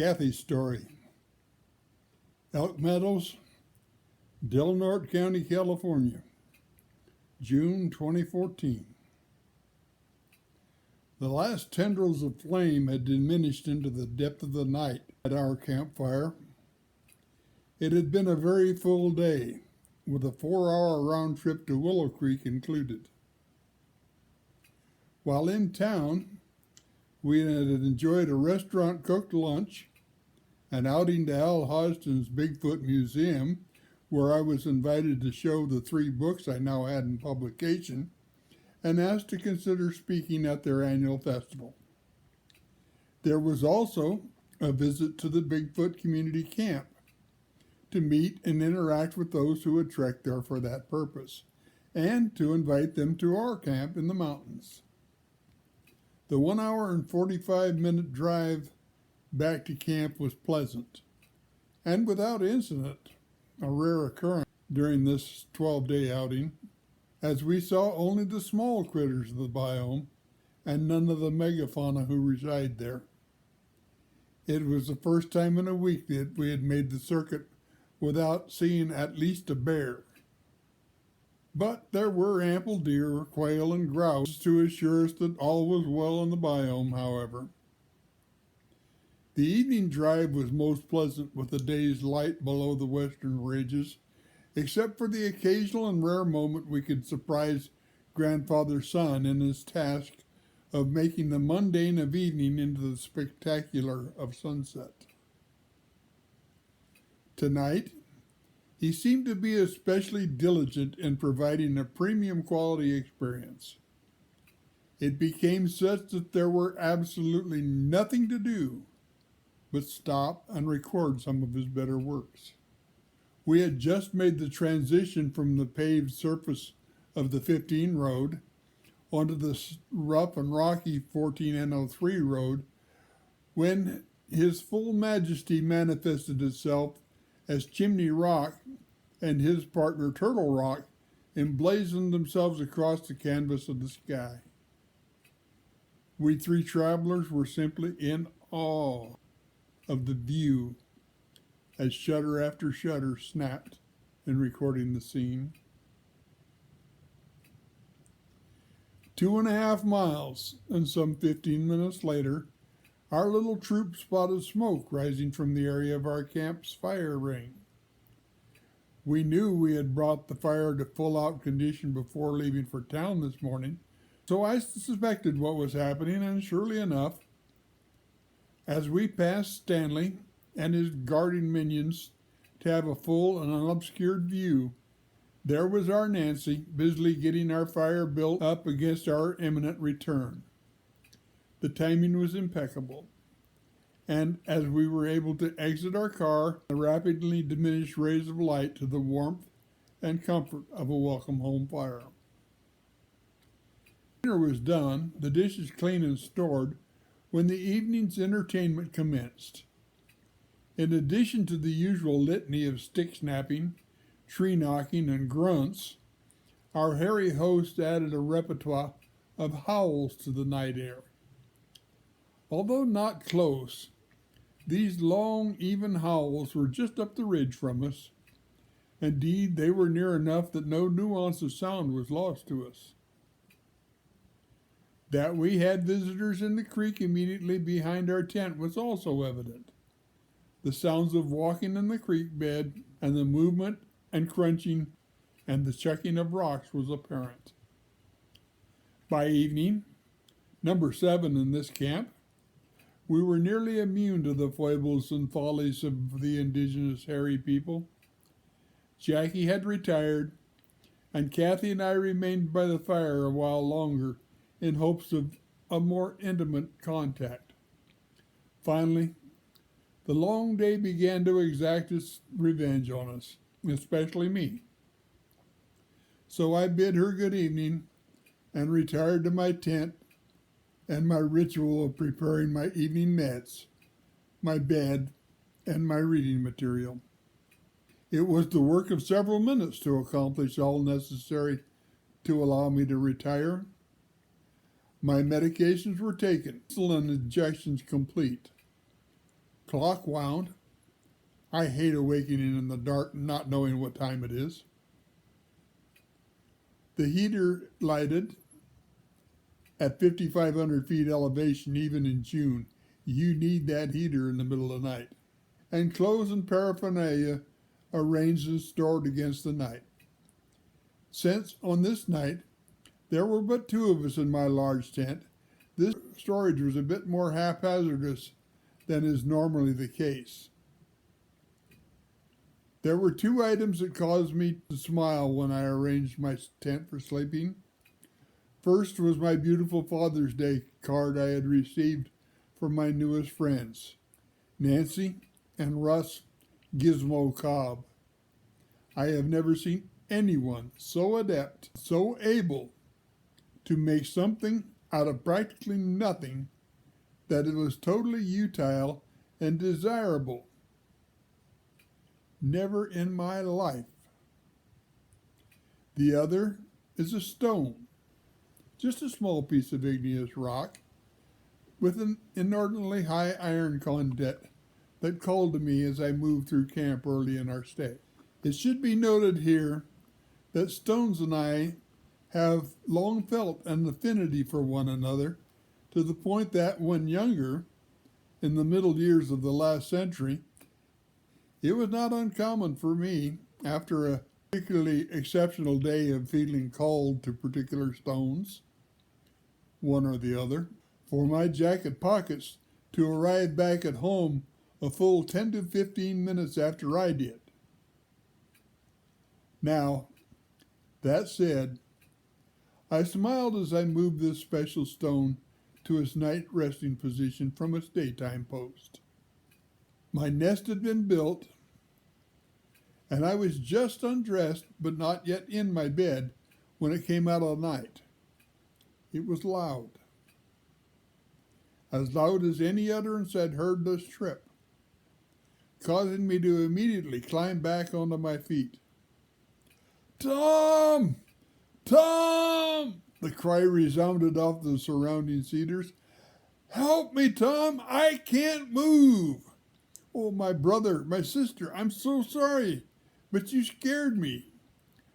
Kathy's story. Elk Meadows, Del Norte County, California, June 2014. The last tendrils of flame had diminished into the depth of the night at our campfire. It had been a very full day, with a 4-hour round trip to Willow Creek included. While in town, we had enjoyed a restaurant-cooked lunch, an outing to Al Hodgson's Bigfoot Museum, where I was invited to show the 3 books I now had in publication, and asked to consider speaking at their annual festival. There was also a visit to the Bigfoot Community Camp to meet and interact with those who had trekked there for that purpose, and to invite them to our camp in the mountains. The 1 hour and 45-minute drive back to camp was pleasant, and without incident, a rare occurrence during this 12-day outing, as we saw only the small critters of the biome and none of the megafauna who reside there. It was the first time in a week that we had made the circuit without seeing at least a bear. But there were ample deer, quail, and grouse to assure us that all was well in the biome, however. The evening drive was most pleasant with the day's light below the western ridges, except for the occasional and rare moment we could surprise Grandfather Sun in his task of making the mundane of evening into the spectacular of sunset. Tonight, he seemed to be especially diligent in providing a premium quality experience. It became such that there were absolutely nothing to do but stop and record some of his better works. We had just made the transition from the paved surface of the 15 road onto the rough and rocky 14N03 road when his full majesty manifested itself as Chimney Rock and his partner Turtle Rock emblazoned themselves across the canvas of the sky. We 3 travelers were simply in awe of the view as shutter after shutter snapped in recording the scene. 2.5 miles and some 15 minutes later, our little troop spotted smoke rising from the area of our camp's fire ring. We knew we had brought the fire to full-out condition before leaving for town this morning, so I suspected what was happening, and surely enough, as we passed Stanley and his guarding minions to have a full and unobscured view, there was our Nancy busily getting our fire built up against our imminent return. The timing was impeccable, and as we were able to exit our car, the rapidly diminished rays of light to the warmth and comfort of a welcome home fire. Dinner was done, the dishes clean and stored, when the evening's entertainment commenced. In addition to the usual litany of stick snapping, tree knocking, and grunts, our hairy host added a repertoire of howls to the night air. Although not close, these long, even howls were just up the ridge from us. Indeed, they were near enough that no nuance of sound was lost to us. That we had visitors in the creek immediately behind our tent was also evident. The sounds of walking in the creek bed and the movement and crunching and the chucking of rocks was apparent. By evening, number 7 in this camp, we were nearly immune to the foibles and follies of the indigenous hairy people. Jackie had retired, and Kathy and I remained by the fire a while longer in hopes of a more intimate contact. Finally, the long day began to exact its revenge on us, especially me. So I bid her good evening and retired to my tent and my ritual of preparing my evening mats, my bed, and my reading material. It was the work of several minutes to accomplish all necessary to allow me to retire. My medications were taken, insulin injections complete. Clock wound. I hate awakening in the dark and not knowing what time it is. The heater lighted at 5,500 feet elevation, even in June. You need that heater in the middle of the night. And clothes and paraphernalia arranged and stored against the night. Since on this night there were but two of us in my large tent, this storage was a bit more haphazardous than is normally the case. There were two items that caused me to smile when I arranged my tent for sleeping. First was my beautiful Father's Day card I had received from my newest friends, Nancy and Russ Gizmo Cobb. I have never seen anyone so adept, so able to make something out of practically nothing that it was totally utile and desirable. Never in my life. The other is a stone, just a small piece of igneous rock with an inordinately high iron content that called to me as I moved through camp early in our stay. It should be noted here that Stones and I have long felt an affinity for one another, to the point that when younger, in the middle years of the last century, it was not uncommon for me, after a particularly exceptional day of feeling called to particular stones, one or the other, for my jacket pockets to arrive back at home a full 10 to 15 minutes after I did. Now, that said, I smiled as I moved this special stone to its night resting position from its daytime post. My nest had been built, and I was just undressed, but not yet in my bed, when it came out of the night. It was loud. As loud as any utterance I'd heard this trip, causing me to immediately climb back onto my feet. "Thom! Thom!" the cry resounded off the surrounding cedars. "Help me, Thom! I can't move! Oh, my brother, my sister, I'm so sorry, but you scared me.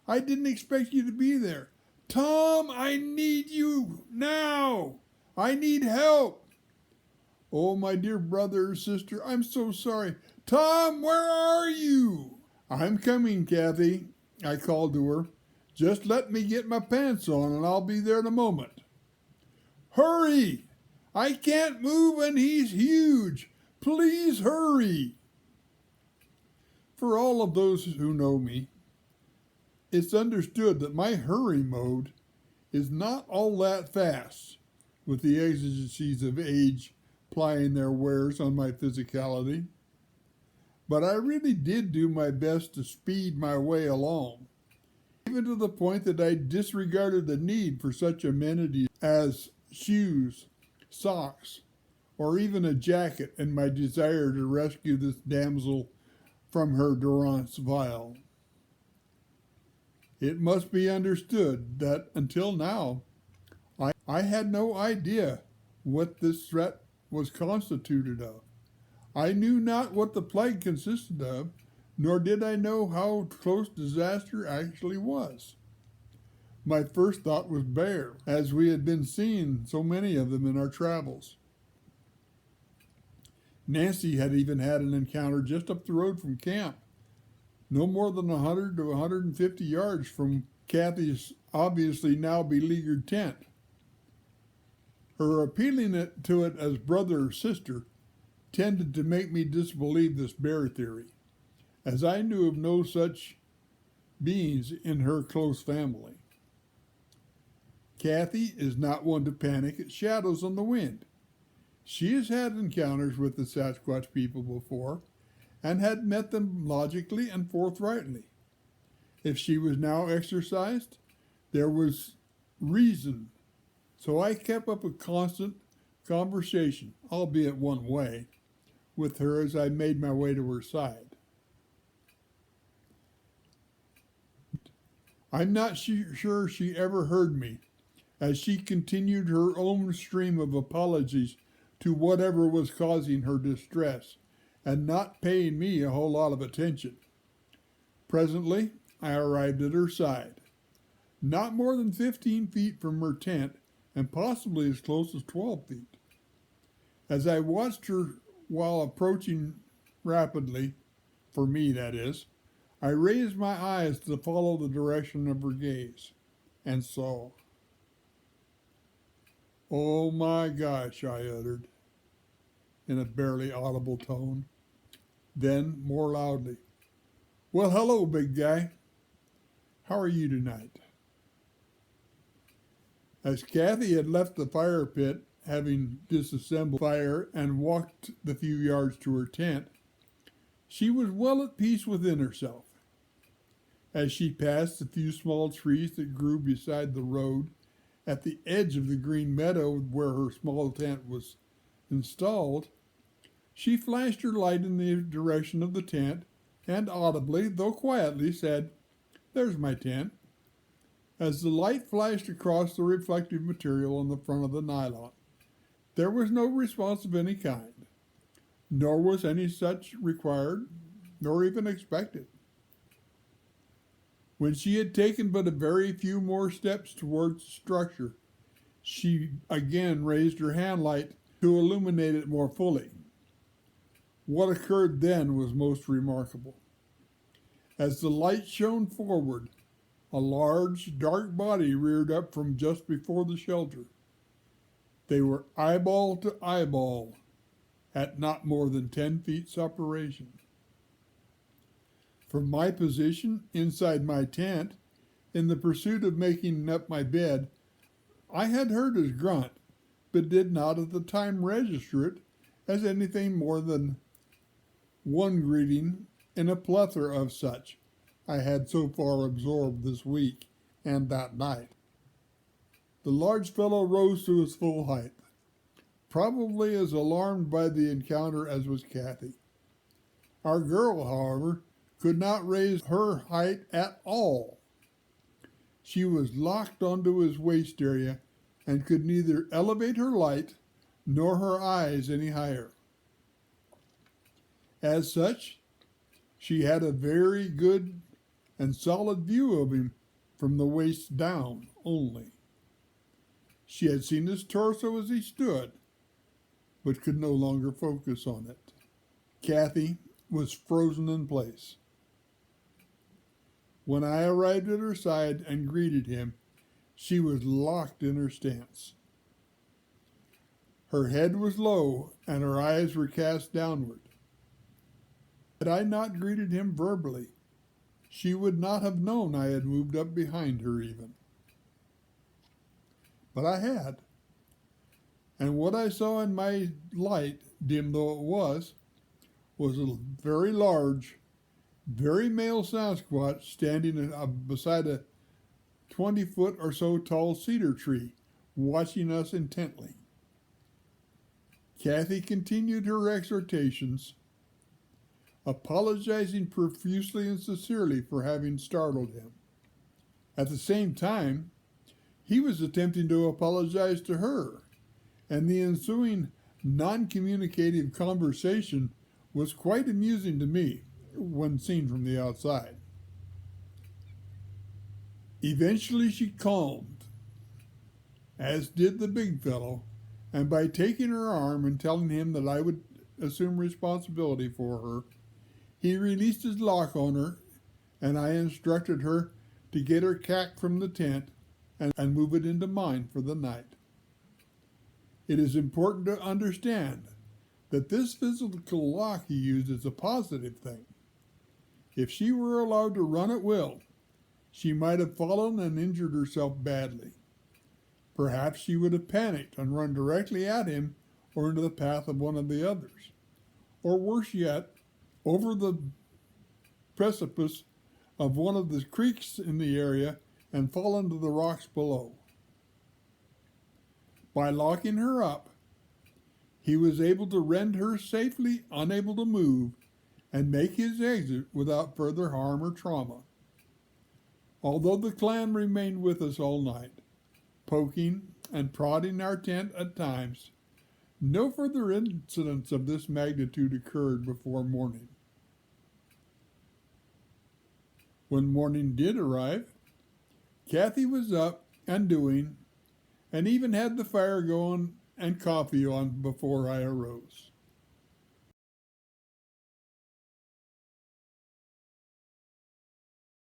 I didn't expect you to be there. Thom, I need you now! I need help! Oh, my dear brother or sister, I'm so sorry. Thom, where are you?" "I'm coming, Kathi," I called to her. "Just let me get my pants on and I'll be there in a moment." "Hurry! I can't move and he's huge. Please hurry." For all of those who know me, it's understood that my hurry mode is not all that fast, with the exigencies of age plying their wares on my physicality. But I really did do my best to speed my way along, even to the point that I disregarded the need for such amenities as shoes, socks, or even a jacket in my desire to rescue this damsel from her durance vile. It must be understood that until now, I had no idea what this threat was constituted of. I knew not what the plague consisted of, nor did I know how close disaster actually was. My first thought was bear, as we had been seeing so many of them in our travels. Nancy had even had an encounter just up the road from camp, no more than 100 to 150 yards from Kathy's obviously now beleaguered tent. Her appealing to it as brother or sister tended to make me disbelieve this bear theory, as I knew of no such beings in her close family. Kathi is not one to panic at shadows on the wind. She has had encounters with the Sasquatch people before, and had met them logically and forthrightly. If she was now exercised, there was reason. So I kept up a constant conversation, albeit one way, with her as I made my way to her side. I'm not sure she ever heard me, as she continued her own stream of apologies to whatever was causing her distress, and not paying me a whole lot of attention. Presently, I arrived at her side, not more than 15 feet from her tent, and possibly as close as 12 feet. As I watched her while approaching rapidly, for me that is, I raised my eyes to follow the direction of her gaze, and saw. "Oh my gosh," I uttered, in a barely audible tone. Then, more loudly, "Well, hello, big guy. How are you tonight?" As Kathi had left the fire pit, having disassembled fire and walked the few yards to her tent, she was well at peace within herself. As she passed the few small trees that grew beside the road at the edge of the green meadow where her small tent was installed, she flashed her light in the direction of the tent and audibly, though quietly, said, "There's my tent." As the light flashed across the reflective material on the front of the nylon, there was no response of any kind, nor was any such required, nor even expected. When she had taken but a very few more steps towards the structure, she again raised her hand light to illuminate it more fully. What occurred then was most remarkable. As the light shone forward, a large, dark body reared up from just before the shelter. They were eyeball to eyeball, at not more than 10 feet separation. From my position inside my tent, in the pursuit of making up my bed, I had heard his grunt, but did not at the time register it as anything more than one greeting in a plethora of such I had so far absorbed this week and that night. The large fellow rose to his full height, probably as alarmed by the encounter as was Kathi. Our girl, however, could not raise her height at all. She was locked onto his waist area and could neither elevate her light nor her eyes any higher. As such, she had a very good and solid view of him from the waist down only. She had seen his torso as he stood, but could no longer focus on it. Kathi was frozen in place. When I arrived at her side and greeted him, she was locked in her stance. Her head was low and her eyes were cast downward. Had I not greeted him verbally, she would not have known I had moved up behind her even. But I had. And what I saw in my light, dim though it was a very large, very male Sasquatch standing beside a 20-foot or so tall cedar tree, watching us intently. Kathi continued her exhortations, apologizing profusely and sincerely for having startled him. At the same time, he was attempting to apologize to her, and the ensuing non-communicative conversation was quite amusing to me when seen from the outside. Eventually she calmed, as did the big fellow, and by taking her arm and telling him that I would assume responsibility for her, he released his lock on her, and I instructed her to get her cack from the tent and move it into mine for the night. It is important to understand that this physical lock he used is a positive thing. If she were allowed to run at will, she might have fallen and injured herself badly. Perhaps she would have panicked and run directly at him or into the path of one of the others, or worse yet, over the precipice of one of the creeks in the area and fall into the rocks below. By locking her up, he was able to rend her safely unable to move and make his exit without further harm or trauma. Although the clan remained with us all night, poking and prodding our tent at times, No further incidents of this magnitude occurred before morning. When morning did arrive, Kathi was up and doing, and even had the fire going and coffee on before I arose.